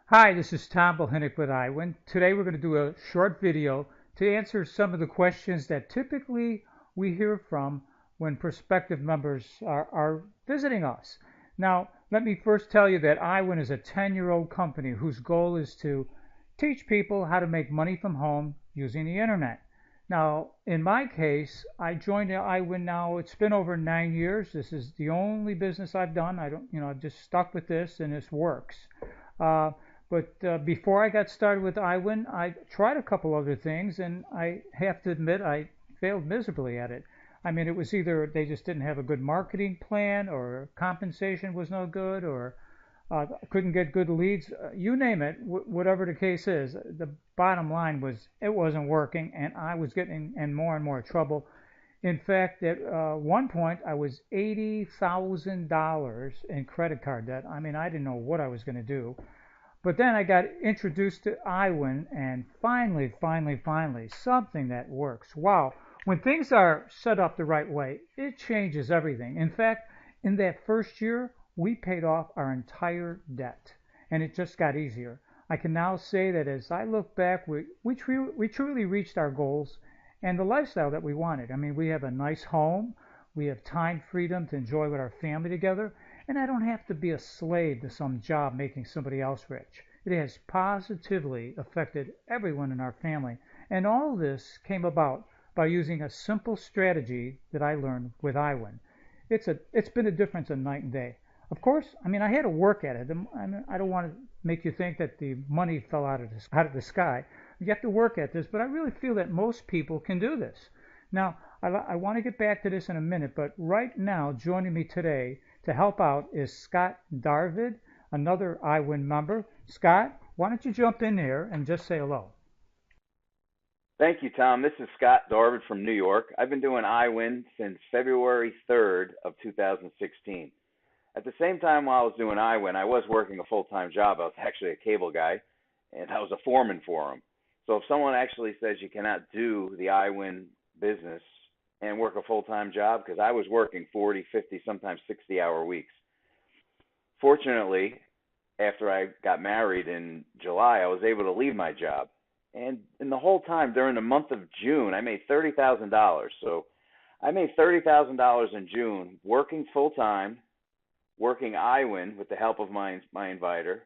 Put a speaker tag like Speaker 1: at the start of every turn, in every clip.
Speaker 1: Hi, this is Tom Bohinnick with IWIN. Today we're going to do a short video to answer some of the questions that typically we hear from when prospective members are visiting us. Now, let me first tell you that IWIN is a 10-year-old company whose goal is to teach people how to make money from home using the internet. Now, in my case, I joined IWIN now. It's been over 9 years. This is the only business I've done. I've just stuck with this and this works. Uh, but before I got started with IWIN, I tried a couple other things, and I have to admit I failed miserably at it. I mean, it was either they just didn't have a good marketing plan, or compensation was no good, or couldn't get good leads. You name it, whatever the case is. The bottom line was it wasn't working, and I was getting in more trouble. In fact, at one point, I was $80,000 in credit card debt. I mean, I didn't know what I was going to do. But then I got introduced to IWIN, and finally, something that works. Wow. When things are set up the right way, it changes everything. In fact, in that first year, we paid off our entire debt, and it just got easier. I can now say that as I look back, we truly reached our goals and the lifestyle that we wanted. I mean, we have a nice home, we have time freedom to enjoy with our family together, and I don't have to be a slave to some job making somebody else rich. It has positively affected everyone in our family. And all this came about by using a simple strategy that I learned with IWIN. It's been a difference of night and day. Of course, I mean, I had to work at it. I don't want to make you think that the money fell out of the sky. You have to work at this, but I really feel that most people can do this. Now, I want to get back to this in a minute, but right now, joining me today to help out is Scott Darvid, another IWIN member. Scott, why don't you jump in here and just say hello?
Speaker 2: Thank you, Tom. This is Scott Darvid from New York. I've been doing IWIN since February 3rd of 2016. At the same time while I was doing IWIN, I was working a full-time job. I was actually a cable guy, and I was a foreman for them. So if someone actually says you cannot do the IWIN business and work a full-time job, because I was working 40, 50, sometimes 60-hour weeks. Fortunately, after I got married in July, I was able to leave my job. And in the whole time, during the month of June, I made $30,000. So I made $30,000 in June working full-time, working IWIN with the help of my inviter,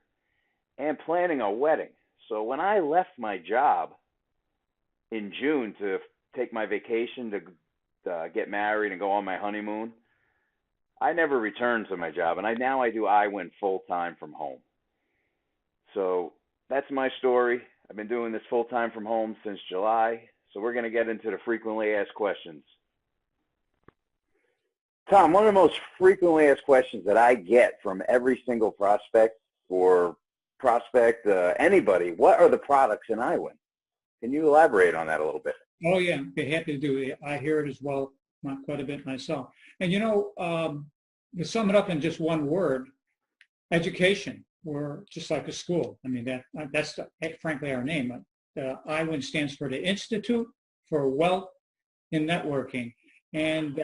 Speaker 2: and planning a wedding. So when I left my job in June to take my vacation to get married and go on my honeymoon, I never returned to my job, and now I do IWIN full-time from home. So that's my story. I've been doing this full-time from home since July, so we're going to get into the frequently asked questions. Tom, one of the most frequently asked questions that I get from every single prospect anybody, what are the products in IWIN? Can you elaborate on that a little bit?
Speaker 1: Oh, yeah, I'd be happy to do it. I hear it as well, not quite a bit myself. And to sum it up in just one word, education. We're just like a school. I mean, that's frankly our name. IWIN stands for the Institute for Wealth in Networking. And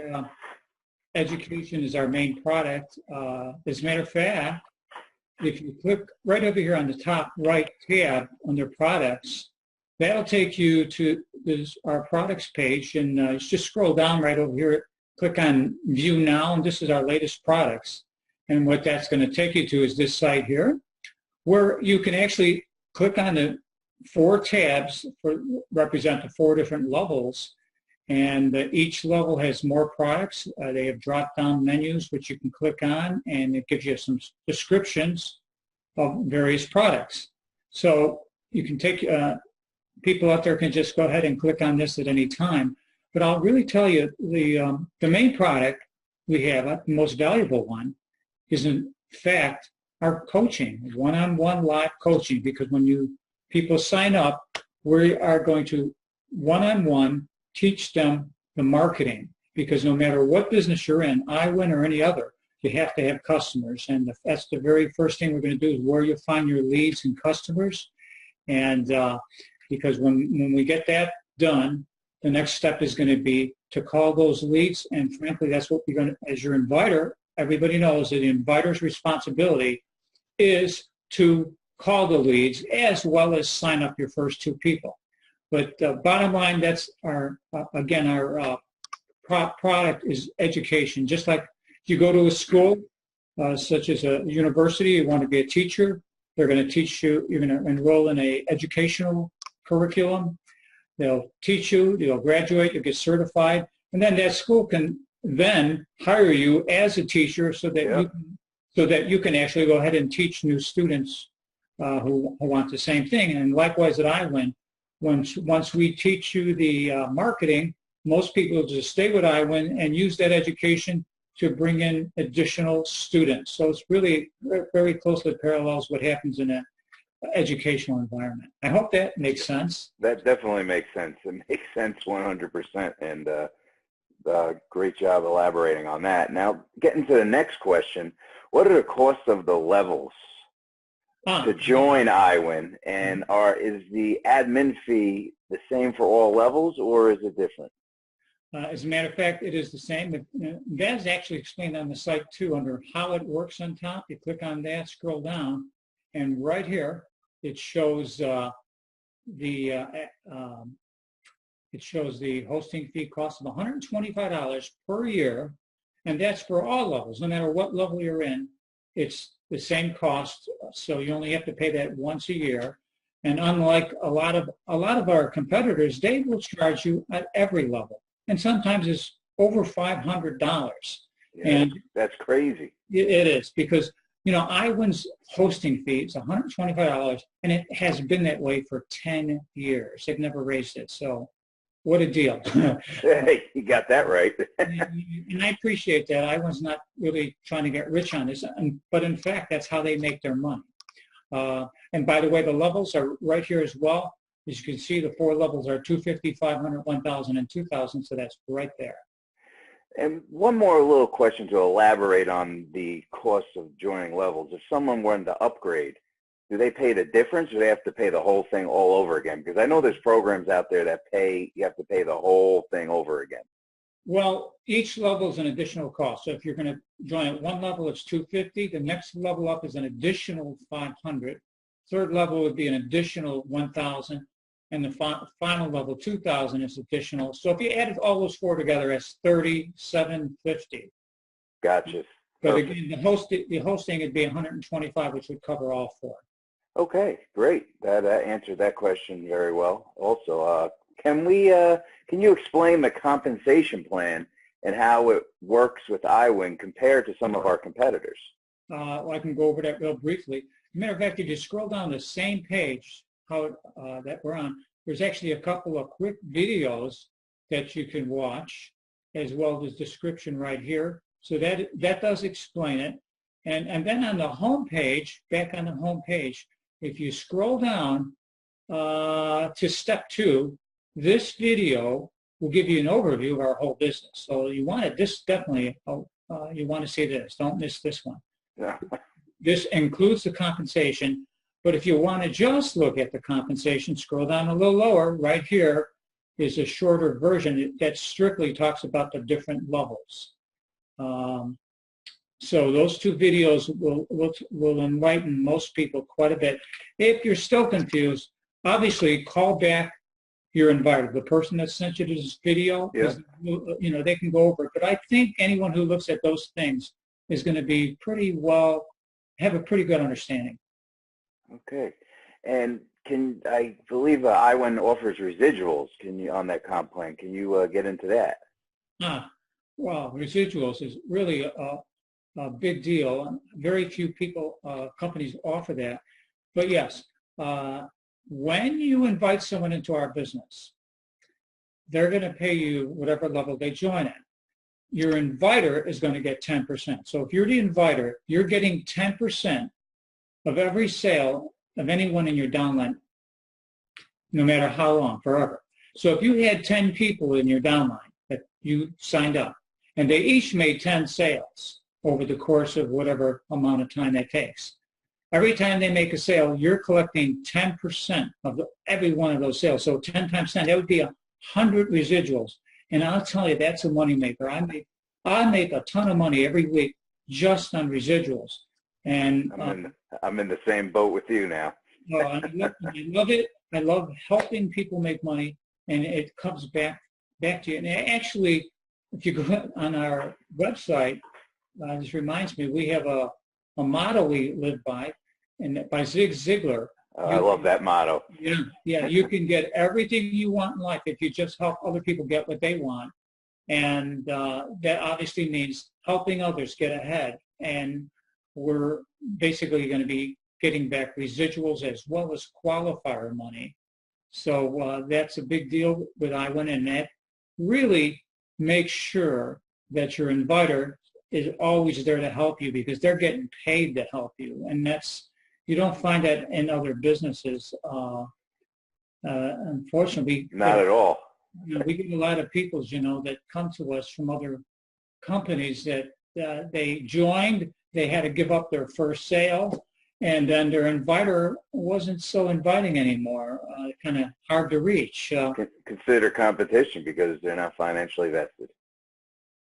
Speaker 1: education is our main product. As a matter of fact, if you click right over here on the top right tab under products, that'll take you to our products page, and just scroll down right over here, click on View Now, and this is our latest products. And what that's going to take you to is this site here, where you can actually click on the 4 tabs represent the 4 different levels, and each level has more products. They have drop-down menus which you can click on, and it gives you some descriptions of various products. So you can take people out there can just go ahead and click on this at any time. But I'll really tell you the main product we have, the most valuable one, is in fact our coaching, one-on-one live coaching. Because when people sign up, we are going to one-on-one teach them the marketing. Because no matter what business you're in, IWIN or any other, you have to have customers, and that's the very first thing we're going to do, is where you find your leads and customers. And because when we get that done, the next step is going to be to call those leads, and frankly, that's what we're going to, as your inviter, everybody knows that the inviter's responsibility is to call the leads as well as sign up your first 2 people. But bottom line, that's our, again, our product is education. Just like if you go to a school, such as a university, you want to be a teacher, they're going to teach you, you're going to enroll in a educational curriculum. They'll teach you, you'll graduate, you'll get certified, and then that school can then hire you as a teacher so that you can actually go ahead and teach new students who want the same thing. And likewise at IWIN, once we teach you the marketing, most people just stay with IWIN and use that education to bring in additional students. So it's really very closely parallels what happens in an educational environment. I hope that makes sense.
Speaker 2: That definitely makes sense. It makes sense 100%, and great job elaborating on that. Now, getting to the next question, what are the costs of the levels to join IWIN, and is the admin fee the same for all levels, or is it different?
Speaker 1: As a matter of fact, it is the same. That is actually explained on the site too, under how it works on top. You click on that, scroll down, and right here it shows the hosting fee cost of $125 per year, and that's for all levels. No matter what level you're in, it's the same cost. So you only have to pay that once a year. And unlike a lot of our competitors, they will charge you at every level, and sometimes it's over $500.
Speaker 2: Yeah,
Speaker 1: and
Speaker 2: that's crazy.
Speaker 1: It is, because IWIN's hosting fee is $125, and it has been that way for 10 years. They've never raised it. So what a deal.
Speaker 2: Hey, you got that right.
Speaker 1: And I appreciate that. IWIN's not really trying to get rich on this, but in fact, that's how they make their money. And by the way, the levels are right here as well. As you can see, the 4 levels are 250, 500, 1,000, and 2,000, so that's right there.
Speaker 2: And one more little question to elaborate on the cost of joining levels. If someone wanted to upgrade, do they pay the difference, or do they have to pay the whole thing all over again? Because I know there's programs out there that you have to pay the whole thing over again.
Speaker 1: Well, each level is an additional cost. So if you're going to join at one level, it's $250. The next level up is an additional $500. Third level would be an additional $1,000. And the final level, $2,000, is additional. So if you added all those 4 together, that's $3,750.
Speaker 2: Gotcha.
Speaker 1: But again, the hosting would be $125, which would cover all 4.
Speaker 2: Okay, great. That answered that question very well. Also, can you explain the compensation plan and how it works with IWIN compared to some of our competitors?
Speaker 1: Well, I can go over that real briefly. As a matter of fact, if you scroll down the same page that we're on, there's actually a couple of quick videos that you can watch, as well as description right here. So that does explain it. And then on the home page, back on the home page, if you scroll down to step 2, this video will give you an overview of our whole business. So you want to, this definitely, you want to see this. Don't miss this one.
Speaker 2: Yeah.
Speaker 1: This includes the compensation, but if you want to just look at the compensation, scroll down a little lower. Right here is a shorter version that strictly talks about the different levels. So those 2 videos will enlighten most people quite a bit. If you're still confused, obviously call back your inviter, the person that sent you this video.
Speaker 2: Yeah.
Speaker 1: They can go over it. But I think anyone who looks at those things is going to be have a pretty good understanding.
Speaker 2: Okay. And I believe IWIN offers residuals on that comp plan. Can you get into that?
Speaker 1: Well, residuals is really a big deal. Very few companies offer that. But yes, when you invite someone into our business, they're going to pay you whatever level they join at. Your inviter is going to get 10%. So if you're the inviter, you're getting 10% of every sale of anyone in your downline, no matter how long, forever. So if you had 10 people in your downline that you signed up, and they each made 10 sales over the course of whatever amount of time that takes, every time they make a sale, you're collecting 10% of every one of those sales. So 10 times 10, that would be 100 residuals. And I'll tell you, that's a moneymaker. I make a ton of money every week just on residuals. And
Speaker 2: I'm in the same boat with you now.
Speaker 1: I love it. I love helping people make money, and it comes back to you. And actually, if you go on our website, this reminds me, we have a motto we live by, and by Zig Ziglar.
Speaker 2: I love that motto.
Speaker 1: Yeah, you can get everything you want in life if you just help other people get what they want. And that obviously means helping others get ahead. And we're basically going to be getting back residuals as well as qualifier money. So that's a big deal with IWIN, and that really makes sure that your inviter is always there to help you, because they're getting paid to help you. And you don't find that in other businesses. Unfortunately,
Speaker 2: not at all.
Speaker 1: We get a lot of people, that come to us from other companies that they joined, they had to give up their first sale, and then their inviter wasn't so inviting anymore, kind of hard to reach.
Speaker 2: Consider competition because they're not financially vested.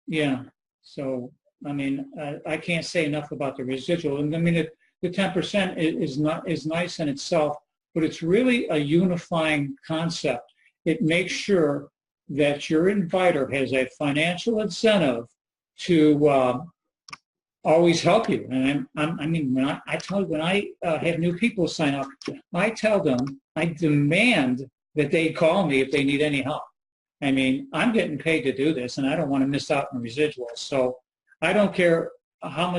Speaker 1: Yeah. So, I can't say enough about the residual. And the 10% is nice in itself, but it's really a unifying concept. It makes sure that your inviter has a financial incentive to always help you. And when I have new people sign up, I tell them, I demand that they call me if they need any help. I'm getting paid to do this, and I don't want to miss out on residuals. So I don't care how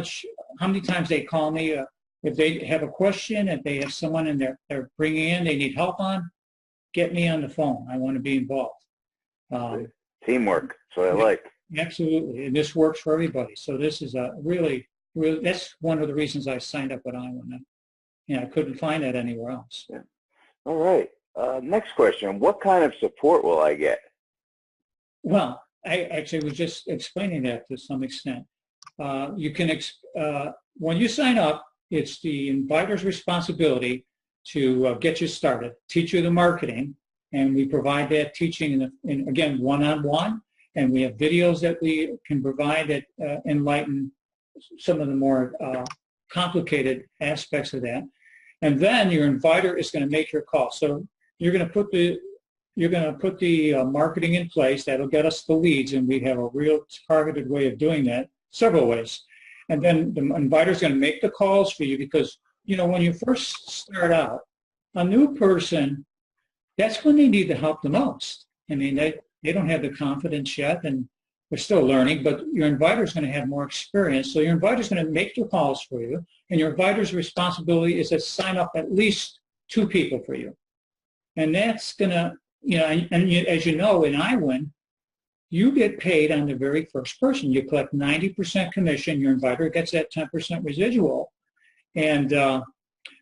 Speaker 1: many times they call me. If they have a question, if they have someone they're bringing in, they need help on, get me on the phone. I want to be involved.
Speaker 2: Teamwork. That's what I like.
Speaker 1: Absolutely. And this works for everybody. So this is really, that's one of the reasons I signed up with IWIN. I couldn't find that anywhere else.
Speaker 2: Yeah. All right. Next question. What kind of support will I get?
Speaker 1: Well, I actually was just explaining that to some extent. You can, when you sign up, it's the inviter's responsibility to get you started, teach you the marketing, and we provide that teaching again, one-on-one, and we have videos that we can provide that enlighten some of the more complicated aspects of that. And then your inviter is going to make your call. So you're going to put the marketing in place. That'll get us the leads, and we have a real targeted way of doing that, several ways. And then the inviter is going to make the calls for you, because when you first start out, a new person, that's when they need the help the most. They don't have the confidence yet, and they're still learning, but your inviter is going to have more experience. So your inviter is going to make the calls for you, and your inviter's responsibility is to sign up at least 2 people for you. And that's going to, as you know, in IWIN, you get paid on the very first person. You collect 90% commission. Your inviter gets that 10% residual. And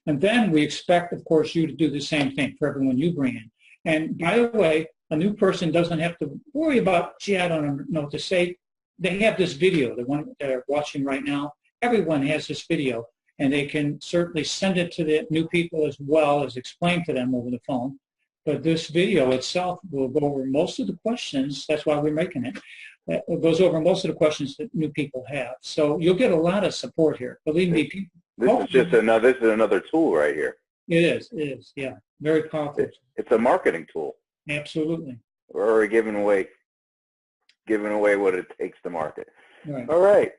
Speaker 1: then we expect, of course, you to do the same thing for everyone you bring in. And by the way, a new person doesn't have to worry about, gee, I don't know what to say. They have this video, the one they're watching right now. Everyone has this video, and they can certainly send it to the new people as well as explain to them over the phone. But this video itself will go over most of the questions. That's why we're making it. It goes over most of the questions that new people have. So you'll get a lot of support here. Believe me.
Speaker 2: This is another tool right here.
Speaker 1: It is, yeah. Very powerful.
Speaker 2: It's a marketing tool.
Speaker 1: Absolutely.
Speaker 2: We're already giving away what it takes to market.
Speaker 1: Right.
Speaker 2: All right.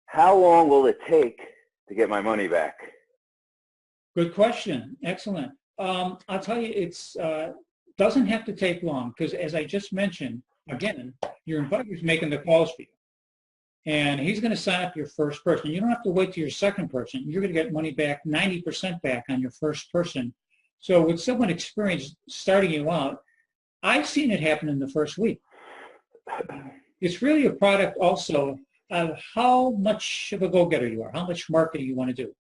Speaker 2: How long will it take to get my money back?
Speaker 1: Good question. Excellent. I'll tell you, it's doesn't have to take long, because as I just mentioned, again, your inviter is making the calls for you. And he's going to sign up your first person. You don't have to wait till your second person. You're going to get money back, 90% back on your first person. So with someone experienced starting you out, I've seen it happen in the first week. It's really a product also of how much of a go-getter you are, how much marketing you want to do.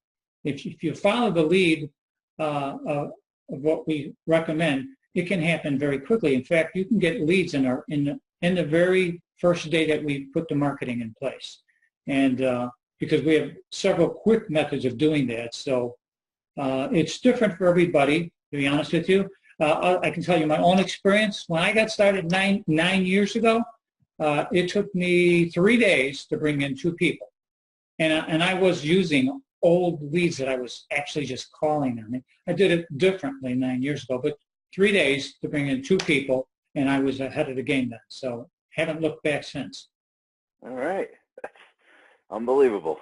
Speaker 1: If you follow the lead of what we recommend, it can happen very quickly. In fact, you can get leads in the very first day that we put the marketing in place. And because we have several quick methods of doing that. So it's different for everybody, to be honest with you. I can tell you my own experience. When I got started nine years ago, it took me 3 days to bring in 2 people. And I was using old leads that I was actually just calling them. I did it differently 9 years ago, but 3 days to bring in 2 people, and I was ahead of the game then. So haven't looked back since.
Speaker 2: All right. That's unbelievable.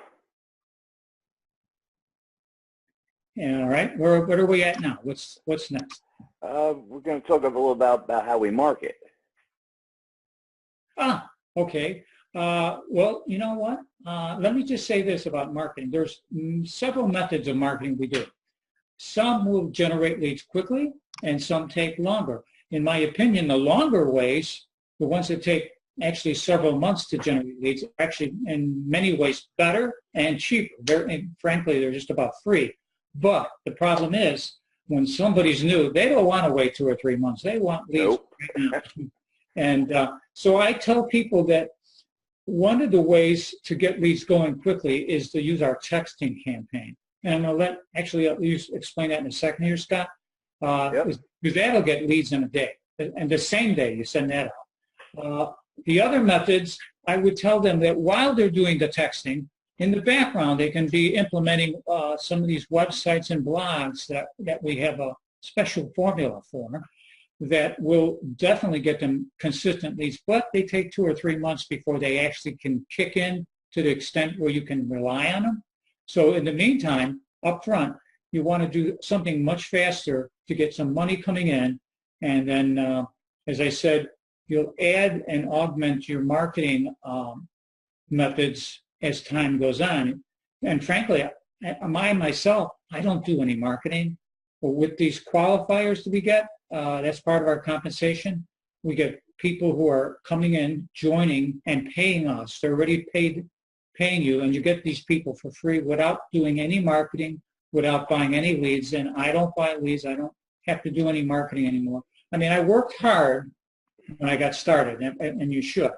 Speaker 1: Yeah, all right. What are we at now? What's next?
Speaker 2: We're going to talk a little about how we market.
Speaker 1: Okay. Well, you know what? Let me just say this about marketing. There's several methods of marketing we do. Some will generate leads quickly, and some take longer. In my opinion, the longer ways, the ones that take actually several months to generate leads, are actually in many ways better and cheaper. Frankly, they're just about free. But the problem is, when somebody's new, they don't want to wait 2 or 3 months. They want leads right now. And so I tell people that one of the ways to get leads going quickly is to use our texting campaign. And I'll explain that in a second here, Scott. Because that'll get leads in a day. And the same day you send that out. The other methods, I would tell them that while they're doing the texting, in the background, they can be implementing some of these websites and blogs that we have a special formula for that will definitely get them consistent leads, but they take 2 or 3 months before they actually can kick in to the extent where you can rely on them. So in the meantime, up front, you want to do something much faster to get some money coming in. And then, as I said, you'll add and augment your marketing methods as time goes on. And frankly, myself, I don't do any marketing. But with these qualifiers that we get, that's part of our compensation. We get people who are coming in, joining, and paying us. They're already paying you, and you get these people for free without doing any marketing, without buying any leads. And I don't buy leads. I don't have to do any marketing anymore. I mean, I worked hard when I got started, and you should.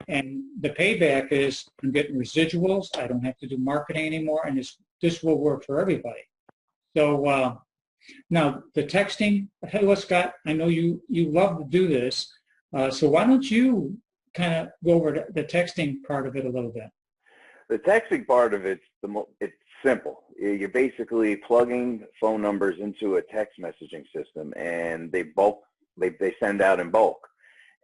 Speaker 1: And the payback is I'm getting residuals. I don't have to do marketing anymore, and this will work for everybody. So now the texting, hey, Scott, I know you love to do this. So why don't you kind of go over the texting part of it a little bit?
Speaker 2: The texting part of it's simple. You're basically plugging phone numbers into a text messaging system, and they send out in bulk.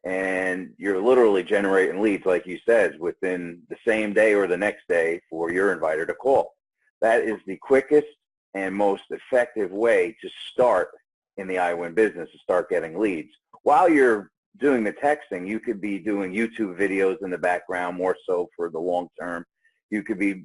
Speaker 2: And you're literally generating leads, like you said, within the same day or the next day for your inviter to call. That is the quickest and most effective way to start in the IWIN business, to start getting leads. While you're doing the texting, you could be doing YouTube videos in the background, more so for the long term. You could be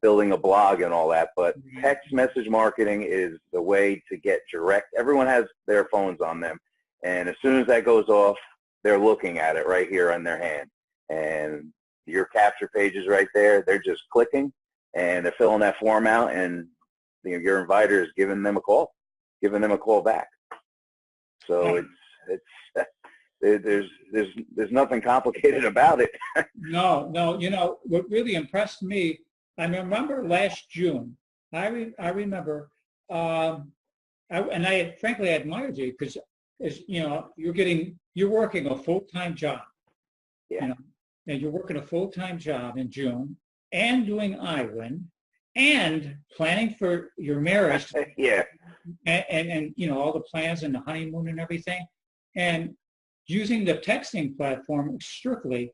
Speaker 2: building a blog and all that, but text message marketing is the way to get direct. Everyone has their phones on them, and as soon as that goes off, they're looking at it right here on their hand. And your capture page is right there. They're just clicking, and they're filling that form out, and your inviter is giving them a call back. So there's nothing complicated about it.
Speaker 1: No. You know, what really impressed me, I remember last June, I remember, and I frankly admired you because, as you know, you're working a full-time job.
Speaker 2: Yeah.
Speaker 1: You know, and you're working a full-time job in June and doing IWIN and planning for your marriage.
Speaker 2: Yeah.
Speaker 1: And you know, all the plans and the honeymoon and everything. And using the texting platform strictly,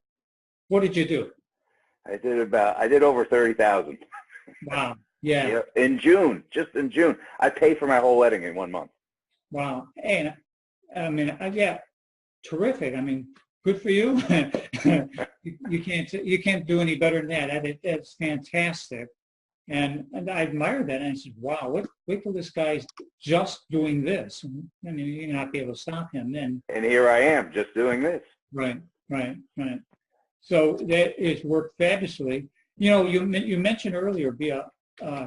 Speaker 1: what did you do?
Speaker 2: I did over 30,000.
Speaker 1: Wow. Yeah.
Speaker 2: In June, just in June. I paid for my whole wedding in 1 month.
Speaker 1: Wow. And I mean, yeah, terrific. I mean, good for you. you can't do any better than that. That's fantastic. And I admire that. And I said, wow, wait till this guy's just doing this. I mean, you're not be able to stop him then.
Speaker 2: And here I am, just doing this.
Speaker 1: Right. So that it's worked fabulously. You know, you mentioned earlier via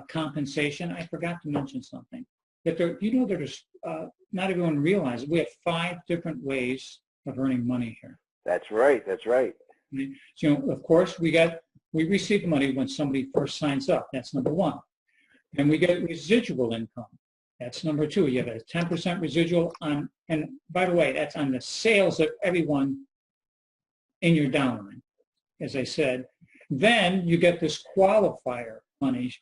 Speaker 1: compensation. I forgot to mention something. That there's not everyone realizes we have 5 different ways of earning money here.
Speaker 2: That's right.
Speaker 1: So, of course, we receive money when somebody first signs up. That's number 1. And we get residual income. That's number 2. You have a 10% residual on, and by the way, that's on the sales of everyone in your downline, as I said. Then you get this qualifier money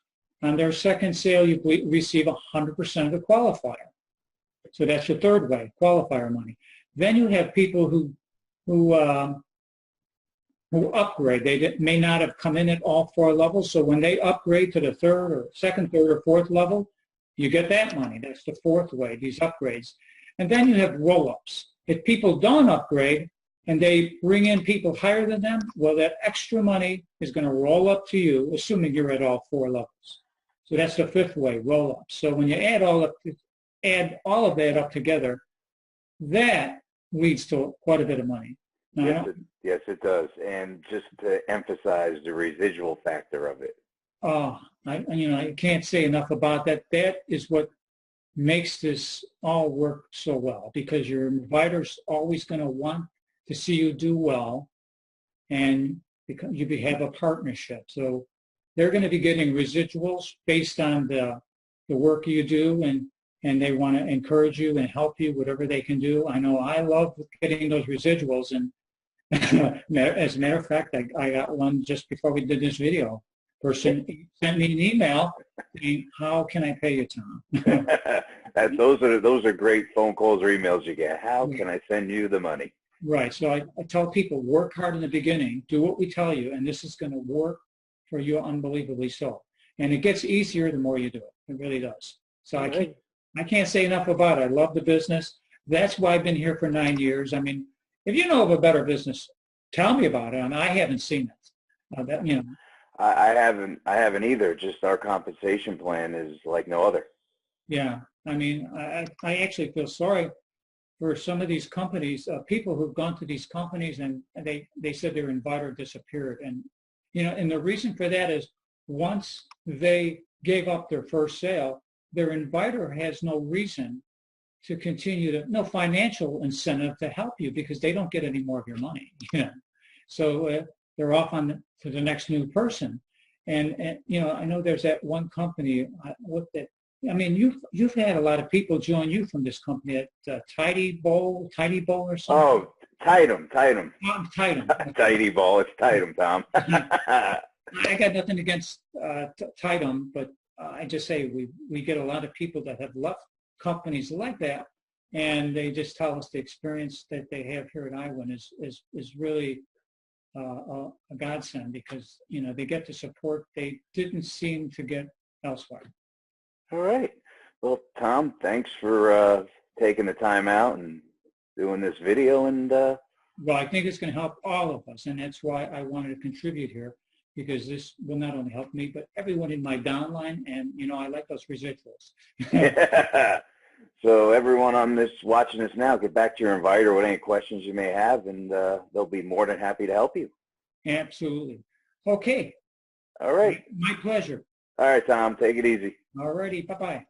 Speaker 1: On their second sale, you receive 100% of the qualifier. So that's your third way, qualifier money. Then you have people who upgrade. They may not have come in at all 4 levels, so when they upgrade to the second, third, or fourth level, you get that money. That's the fourth way, these upgrades. And then you have roll-ups. If people don't upgrade and they bring in people higher than them, well, that extra money is going to roll up to you, assuming you're at all 4 levels. So that's the fifth way, roll-ups. So when you add all of that up together, that leads to quite a bit of money. Now,
Speaker 2: Yes, it does. And just to emphasize the residual factor of it.
Speaker 1: I can't say enough about that. That is what makes this all work so well, because your inviter's always going to want to see you do well, and you have a partnership. So they're going to be getting residuals based on the work you do, and they want to encourage you and help you, whatever they can do. I know I love getting those residuals, and as a matter of fact, I got one just before we did this video. Person sent me an email saying, "How can I pay you, Tom?"
Speaker 2: Those are great phone calls or emails you get. How can I send you the money?
Speaker 1: Right. So I tell people, work hard in the beginning, do what we tell you, and this is going to work for you unbelievably so. And it gets easier the more you do it. It really does. So I can't say enough about it. I love the business. That's why I've been here for 9 years. I mean, if you know of a better business, tell me about it. I mean, I haven't seen it.
Speaker 2: I haven't either. Just our compensation plan is like no other.
Speaker 1: Yeah. I mean, I actually feel sorry for some of these companies, people who've gone to these companies and they said their inviter disappeared. And, and the reason for that is once they gave up their first sale, their inviter has no reason to continue no financial incentive to help you, because they don't get any more of your money. So they're off to the next new person. And I know there's that one company, I mean, you've had a lot of people join you from this company at Tidy Bowl or something.
Speaker 2: Oh, Titum.
Speaker 1: Titum.
Speaker 2: Tidy Bowl. It's Titum, Tom.
Speaker 1: I got nothing against Titum, but I just say we get a lot of people that have left companies like that, and they just tell us the experience that they have here at IWIN is really a godsend, because they get the support they didn't seem to get elsewhere.
Speaker 2: All right. Well, Tom, thanks for taking the time out and doing this video. And
Speaker 1: well, I think it's going to help all of us, and that's why I wanted to contribute here, because this will not only help me, but everyone in my downline, and I like those residuals.
Speaker 2: So everyone watching this now, get back to your inviter with any questions you may have, and they'll be more than happy to help you.
Speaker 1: Absolutely. Okay.
Speaker 2: All right.
Speaker 1: My pleasure.
Speaker 2: All right, Tom. Take it easy.
Speaker 1: All righty. Bye-bye.